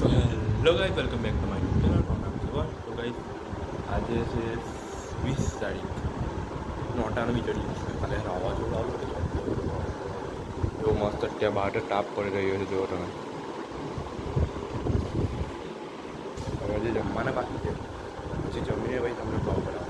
તો hello guys, welcome back to my channel. મારું નામ છે વન. તો ગાઈસ, આજે છે 20 તારીખ. નોટાનું બી ચડી ગયું છે. કાલે વાવાઝોડું આવ્યું એવો મસ્ત અત્યારે બહાર તાપ પડી રહ્યો છે. જુઓ તમે. હવે જે જમવાના બાકી છે પછી જમીને ભાઈ તમને ભાવ કરાવતા.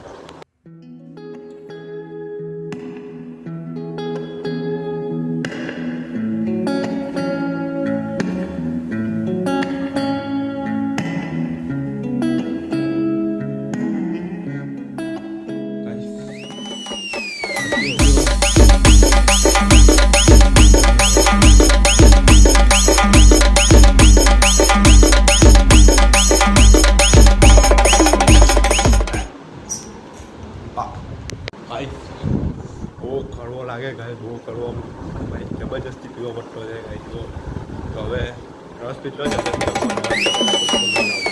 બહુ કડવો લાગે ગાય, બહુ કડવો ભાઈ, જબરજસ્તી પીવો પડતો છે ગાય. તો હવે રસ પીતો જબરજસ્તી